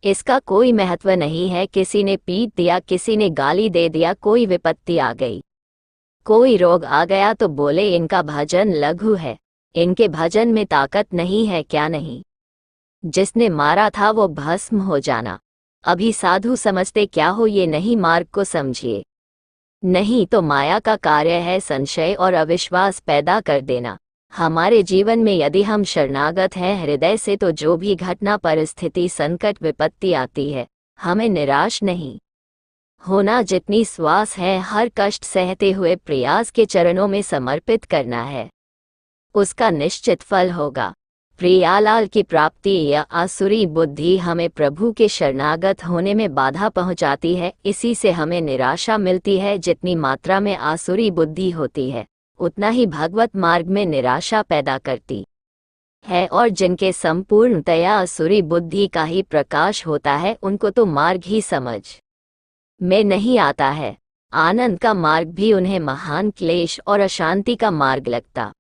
इसका कोई महत्व नहीं है। किसी ने पीट दिया, किसी ने गाली दे दिया, कोई विपत्ति आ गई, कोई रोग आ गया तो बोले इनका भजन लघु है, इनके भजन में ताकत नहीं है। क्या नहीं, जिसने मारा था वो भस्म हो जाना। अभी साधु समझते क्या हो, ये नहीं मार्ग को समझिए। नहीं तो माया का कार्य है संशय और अविश्वास पैदा कर देना। हमारे जीवन में यदि हम शरणागत हैं हृदय से, तो जो भी घटना, परिस्थिति, संकट, विपत्ति आती है, हमें निराश नहीं होना। जितनी श्वास है हर कष्ट सहते हुए प्रयास के चरणों में समर्पित करना है, उसका निश्चित फल होगा। प्रियालाल की प्राप्ति या आसुरी बुद्धि हमें प्रभु के शरणागत होने में बाधा पहुंचाती है। इसी से हमें निराशा मिलती है। जितनी मात्रा में आसुरी बुद्धि होती है उतना ही भगवत मार्ग में निराशा पैदा करती है। और जिनके संपूर्णतया आसुरी बुद्धि का ही प्रकाश होता है उनको तो मार्ग ही समझ में नहीं आता है। आनंद का मार्ग भी उन्हें महान क्लेश और अशांति का मार्ग लगता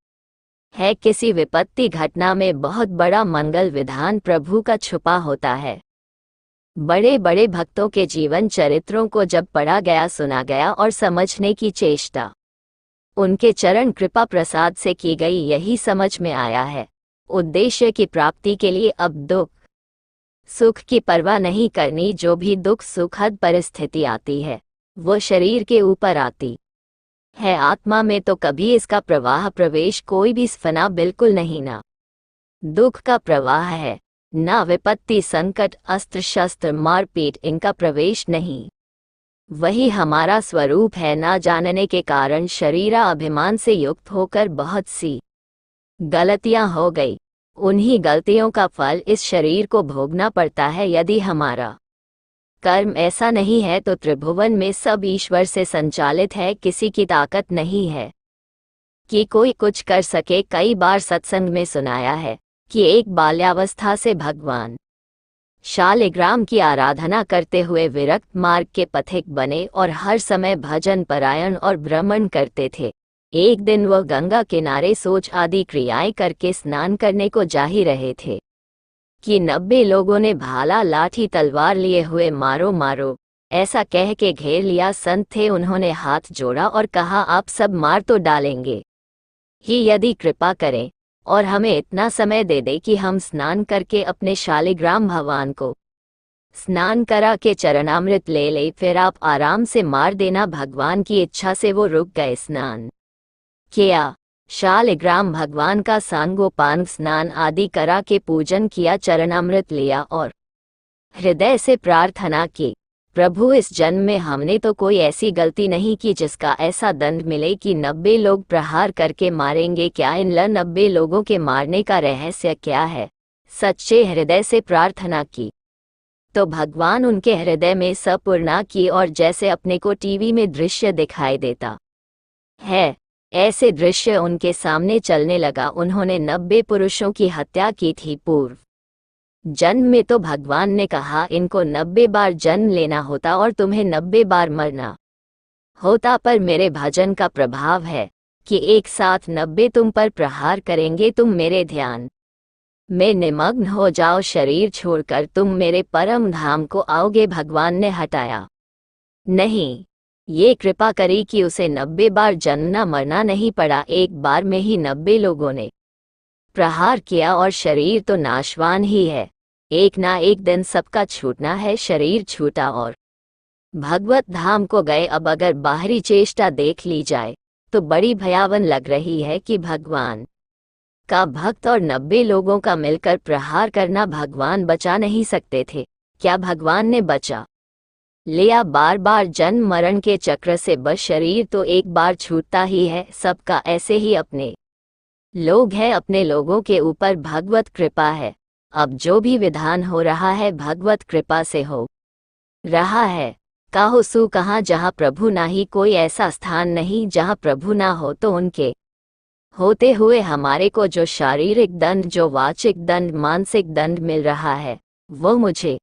है। किसी विपत्ति घटना में बहुत बड़ा मंगल विधान प्रभु का छुपा होता है। बड़े बड़े भक्तों के जीवन चरित्रों को जब पढ़ा गया, सुना गया और समझने की चेष्टा उनके चरण कृपा प्रसाद से की गई, यही समझ में आया है। उद्देश्य की प्राप्ति के लिए अब दुख सुख की परवाह नहीं करनी। जो भी दुख सुखद परिस्थिति आती है वो शरीर के ऊपर आती है, आत्मा में तो कभी इसका प्रवाह प्रवेश कोई भी स्फना बिल्कुल नहीं। ना दुख का प्रवाह है, ना विपत्ति, संकट, अस्त्र शस्त्र, मारपीट, इनका प्रवेश नहीं। वही हमारा स्वरूप है। ना जानने के कारण शरीरा अभिमान से युक्त होकर बहुत सी गलतियां हो गई। उन्हीं गलतियों का फल इस शरीर को भोगना पड़ता है। यदि हमारा कर्म ऐसा नहीं है तो त्रिभुवन में सब ईश्वर से संचालित है। किसी की ताकत नहीं है कि कोई कुछ कर सके। कई बार सत्संग में सुनाया है कि एक बाल्यावस्था से भगवान शालिग्राम की आराधना करते हुए विरक्त मार्ग के पथिक बने और हर समय भजन परायण और भ्रमण करते थे। एक दिन वह गंगा किनारे सोच आदि क्रियाएं करके स्नान करने को जा ही रहे थे कि 90 लोगों ने भाला, लाठी, तलवार लिए हुए मारो मारो ऐसा कह के घेर लिया। संत थे, उन्होंने हाथ जोड़ा और कहा आप सब मार तो डालेंगे ही, यदि कृपा करें और हमें इतना समय दे दे कि हम स्नान करके अपने शालिग्राम भगवान को स्नान करा के चरणामृत ले ले, फिर आप आराम से मार देना। भगवान की इच्छा से वो रुक गए। स्नान किया, शालिग्राम भगवान का सांगोपांग स्नान आदि करा के पूजन किया, चरणामृत लिया और हृदय से प्रार्थना की, प्रभु इस जन्म में हमने तो कोई ऐसी गलती नहीं की जिसका ऐसा दंड मिले कि 90 लोग प्रहार करके मारेंगे। क्या इन 90 लोगों के मारने का रहस्य क्या है? सच्चे हृदय से प्रार्थना की तो भगवान उनके हृदय में संपूर्णा की और जैसे अपने को टीवी में दृश्य दिखाई देता है ऐसे दृश्य उनके सामने चलने लगा। उन्होंने 90 पुरुषों की हत्या की थी। पूर्व जन्म में तो भगवान ने कहा इनको 90 बार जन्म लेना होता और तुम्हें 90 बार मरना होता, पर मेरे भजन का प्रभाव है कि एक साथ 90 तुम पर प्रहार करेंगे। तुम मेरे ध्यान में निमग्न हो जाओ, शरीर छोड़कर तुम मेरे परम धाम को आओगे। भगवान ने हटाया नहीं, ये कृपा करी कि उसे 90 बार जन्मना मरना नहीं पड़ा। एक बार में ही 90 लोगों ने प्रहार किया और शरीर तो नाशवान ही है, एक ना एक दिन सबका छूटना है। शरीर छूटा और भगवत धाम को गए। अब अगर बाहरी चेष्टा देख ली जाए तो बड़ी भयावन लग रही है कि भगवान का भक्त और 90 लोगों का मिलकर प्रहार करना, भगवान बचा नहीं सकते थे। क्या भगवान ने बचा लिया? बार बार जन्म मरण के चक्र से बस शरीर तो एक बार छूटता ही है। सबका ऐसे ही अपने लोग हैं, अपने लोगों के ऊपर भगवत कृपा है। अब जो भी विधान हो रहा है भगवत कृपा से हो रहा है। काहो सु कहाँ, जहाँ प्रभु ना ही कोई ऐसा स्थान नहीं जहाँ प्रभु ना हो। तो उनके होते हुए हमारे को जो शारीरिक दंड, जो वाचिक दंड, मानसिक दंड मिल रहा है वो मुझे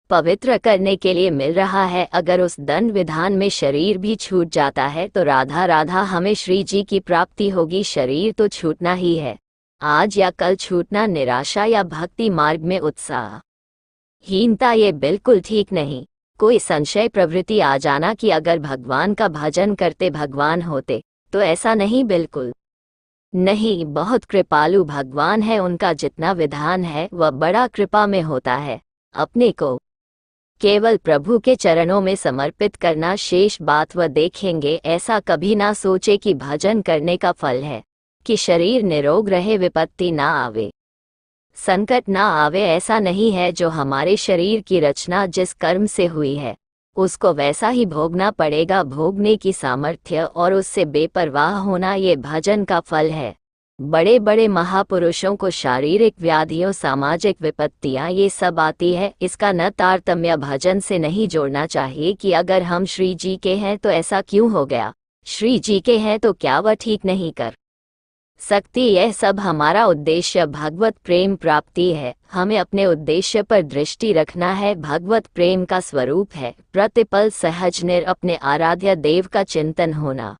पवित्र करने के लिए मिल रहा है। अगर उस दंड विधान में शरीर भी छूट जाता है तो राधा राधा हमें श्री जी की प्राप्ति होगी। शरीर तो छूटना ही है, आज या कल छूटना। निराशा या भक्ति मार्ग में उत्साह हीनता ये बिल्कुल ठीक नहीं। कोई संशय प्रवृत्ति आ जाना कि अगर भगवान का भजन करते भगवान होते, तो ऐसा नहीं, बिल्कुल नहीं। बहुत कृपालु भगवान है, उनका जितना विधान है वह बड़ा कृपा में होता है। अपने को केवल प्रभु के चरणों में समर्पित करना शेष बात वह देखेंगे। ऐसा कभी ना सोचे कि भजन करने का फल है कि शरीर निरोग रहे, विपत्ति ना आवे, संकट ना आवे। ऐसा नहीं है। जो हमारे शरीर की रचना जिस कर्म से हुई है उसको वैसा ही भोगना पड़ेगा। भोगने की सामर्थ्य और उससे बेपरवाह होना ये भजन का फल है। बड़े बड़े महापुरुषों को शारीरिक व्याधियों, सामाजिक विपत्तियां ये सब आती है। इसका न तारतम्य भजन से नहीं जोड़ना चाहिए कि अगर हम श्री जी के हैं तो ऐसा क्यों हो गया, श्री जी के हैं तो क्या वह ठीक नहीं कर सकती। यह सब हमारा उद्देश्य भगवत प्रेम प्राप्ति है। हमें अपने उद्देश्य पर दृष्टि रखना है। भगवत प्रेम का स्वरूप है प्रतिपल सहज निर अपने आराध्य देव का चिंतन होना।